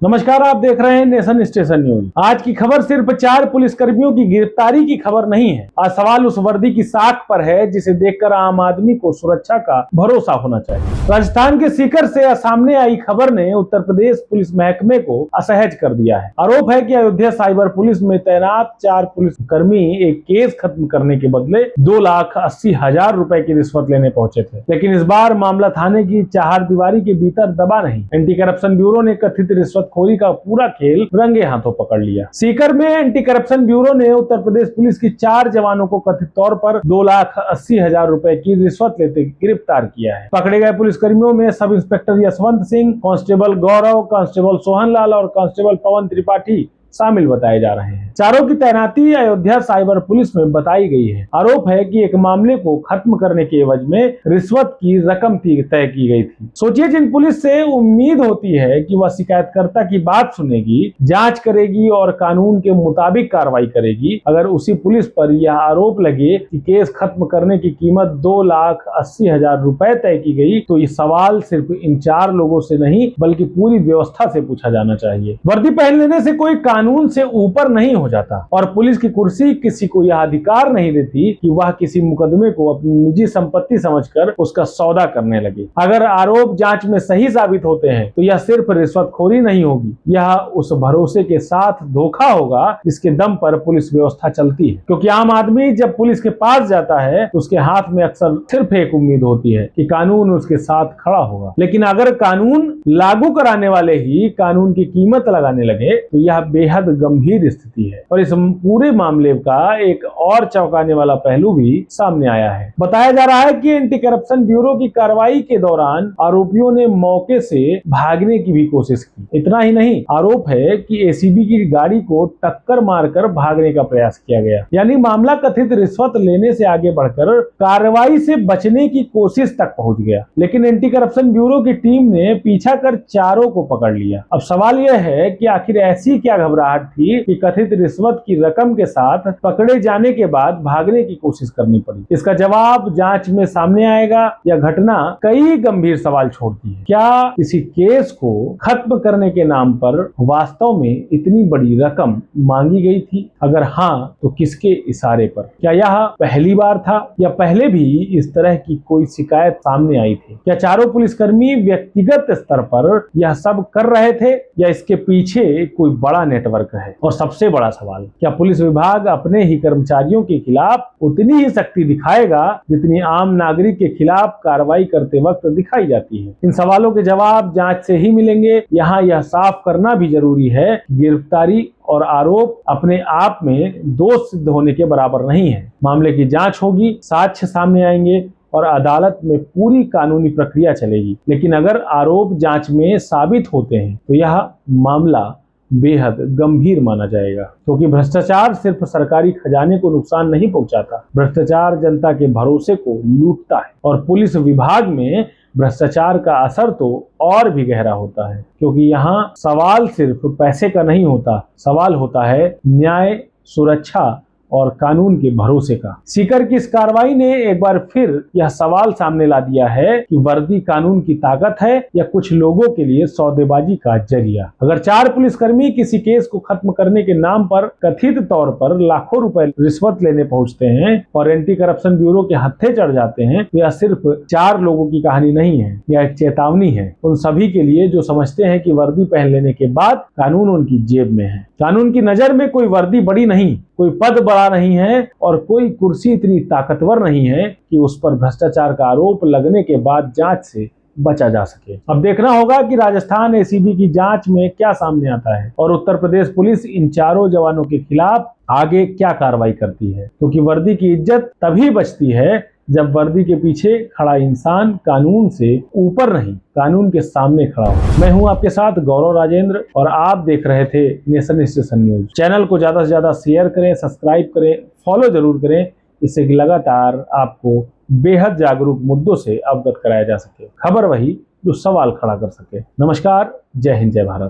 नमस्कार, आप देख रहे हैं नेशन स्टेशन न्यूज। आज की खबर सिर्फ 4 पुलिसकर्मियों की गिरफ्तारी की खबर नहीं है। आज सवाल उस वर्दी की साख पर है जिसे देखकर आम आदमी को सुरक्षा का भरोसा होना चाहिए। राजस्थान के सीकर से सामने आई खबर ने उत्तर प्रदेश पुलिस महकमे को असहज कर दिया है। आरोप है कि अयोध्या साइबर पुलिस में तैनात 4 पुलिसकर्मी एक केस खत्म करने के बदले 2,80,000 रुपए की रिश्वत लेने पहुंचे थे। लेकिन इस बार मामला थाने की चारदीवारी के भीतर दबा नहीं। एंटी करप्शन ब्यूरो ने कथित रिश्वतखोरी का पूरा खेल रंगे हाथों पकड़ लिया। सीकर में एंटी करप्शन ब्यूरो ने उत्तर प्रदेश पुलिस की 4 जवानों को कथित तौर पर 2,80,000 रुपए की रिश्वत लेते गिरफ्तार किया है। पकड़े गए पुलिसकर्मियों में sub inspector Yashwant Singh, constable Gaurav, constable Sohanlal और कांस्टेबल पवन त्रिपाठी शामिल बताए जा रहे हैं। चारों की तैनाती अयोध्या साइबर पुलिस में बताई गई है। आरोप है कि एक मामले को खत्म करने के एवज में रिश्वत की रकम तय की गई थी। सोचिए, जिन पुलिस से उम्मीद होती है कि वह शिकायतकर्ता की बात सुनेगी, जांच करेगी और कानून के मुताबिक कार्रवाई करेगी, अगर उसी पुलिस पर यह आरोप लगे कि केस खत्म करने की कीमत 2,80,000 रुपए तय की गई, तो ये सवाल सिर्फ इन 4 लोगों से नहीं बल्कि पूरी व्यवस्था से पूछा जाना चाहिए। वर्दी पहन लेने से कोई कानून से ऊपर नहीं हो जाता और पुलिस की कुर्सी किसी को यह अधिकार नहीं देती कि वह किसी मुकदमे को अपनी निजी संपत्ति समझकर उसका सौदा करने लगे। अगर आरोप जांच में सही साबित होते हैं तो यह सिर्फ रिश्वतखोरी नहीं होगी, यह उस भरोसे के साथ धोखा होगा जिसके दम पर पुलिस व्यवस्था चलती है। क्योंकि आम आदमी जब पुलिस के पास जाता है तो उसके हाथ में अक्सर सिर्फ एक उम्मीद होती है कि कानून उसके साथ खड़ा होगा। लेकिन अगर कानून लागू कराने वाले ही कानून की कीमत लगाने लगे तो यह बेहद गंभीर स्थिति है। और इस पूरे मामले का एक और चौंकाने वाला पहलू भी सामने आया है। बताया जा रहा है कि एंटी करप्शन ब्यूरो की कार्रवाई के दौरान आरोपियों ने मौके से भागने की भी कोशिश की। इतना ही नहीं, आरोप है कि एसीबी की गाड़ी को टक्कर मारकर भागने का प्रयास किया गया। यानी मामला कथित रिश्वत लेने से आगे बढ़कर कार्रवाई से बचने की कोशिश तक पहुंच गया। लेकिन एंटी करप्शन ब्यूरो की टीम ने पीछा कर चारों को पकड़ लिया। अब सवाल यह है कि आखिर ऐसी क्या घबराहट थी कि कथित रिश्वत की रकम के साथ पकड़े जाने के बाद भागने की कोशिश करनी पड़ी। इसका जवाब जांच में सामने आएगा। यह घटना कई गंभीर सवाल छोड़ती है। क्या किसी केस को खत्म करने के नाम पर वास्तव में इतनी बड़ी रकम मांगी गई थी? अगर हाँ, तो किसके इशारे पर? क्या यह पहली बार था या पहले भी इस तरह की कोई शिकायत सामने आई थी? क्या चारों पुलिसकर्मी व्यक्तिगत स्तर पर यह सब कर रहे थे या इसके पीछे कोई बड़ा नेटवर्क है? और सबसे बड़ा सवाल, क्या पुलिस विभाग अपने ही कर्मचारियों के खिलाफ उतनी ही सख्ती दिखाएगा जितनी आम नागरिक के खिलाफ कार्रवाई करते वक्त दिखाई जाती है? इन सवालों के जवाब जांच से ही मिलेंगे। यहाँ यह साफ करना भी जरूरी है कि गिरफ्तारी और आरोप अपने आप में दोष सिद्ध होने के बराबर नहीं है। मामले की जांच होगी, साक्ष्य सामने आएंगे और अदालत में पूरी कानूनी प्रक्रिया चलेगी। लेकिन अगर आरोप जांच में साबित होते हैं तो यह मामला बेहद गंभीर माना जाएगा। क्योंकि भ्रष्टाचार सिर्फ सरकारी खजाने को नुकसान नहीं पहुंचाता, भ्रष्टाचार जनता के भरोसे को लूटता है। और पुलिस विभाग में भ्रष्टाचार का असर तो और भी गहरा होता है, क्योंकि यहाँ सवाल सिर्फ पैसे का नहीं होता, सवाल होता है न्याय, सुरक्षा और कानून के भरोसे का। सीकर की इस कार्रवाई ने एक बार फिर यह सवाल सामने ला दिया है कि वर्दी कानून की ताकत है या कुछ लोगों के लिए सौदेबाजी का जरिया। अगर 4 पुलिसकर्मी किसी केस को खत्म करने के नाम पर कथित तौर पर लाखों रुपए रिश्वत लेने पहुंचते हैं और एंटी करप्शन ब्यूरो के हत्थे चढ़ जाते हैं, तो यह सिर्फ 4 लोगों की कहानी नहीं है, यह एक चेतावनी है उन सभी के लिए जो समझते हैं कि वर्दी पहन लेने के बाद कानून उनकी जेब में है। कानून की नजर में कोई वर्दी बड़ी नहीं, कोई पद बड़ा नहीं है और कोई कुर्सी इतनी ताकतवर नहीं है कि उस पर भ्रष्टाचार का आरोप लगने के बाद जांच से बचा जा सके। अब देखना होगा कि राजस्थान एसीबी की जांच में क्या सामने आता है और उत्तर प्रदेश पुलिस इन चारों जवानों के खिलाफ आगे क्या कार्रवाई करती है। क्योंकि वर्दी की इज्जत तभी बचती है जब वर्दी के पीछे खड़ा इंसान कानून से ऊपर नहीं, कानून के सामने खड़ा हो। मैं हूं आपके साथ गौरव राजेंद्र और आप देख रहे थे नेशन स्टेशन न्यूज। चैनल को ज्यादा से ज्यादा शेयर करें, सब्सक्राइब करें, फॉलो जरूर करें, इससे लगातार आपको बेहद जागरूक मुद्दों से अवगत कराया जा सके। खबर वही जो सवाल खड़ा कर सके। नमस्कार, जय हिंद, जय भारत।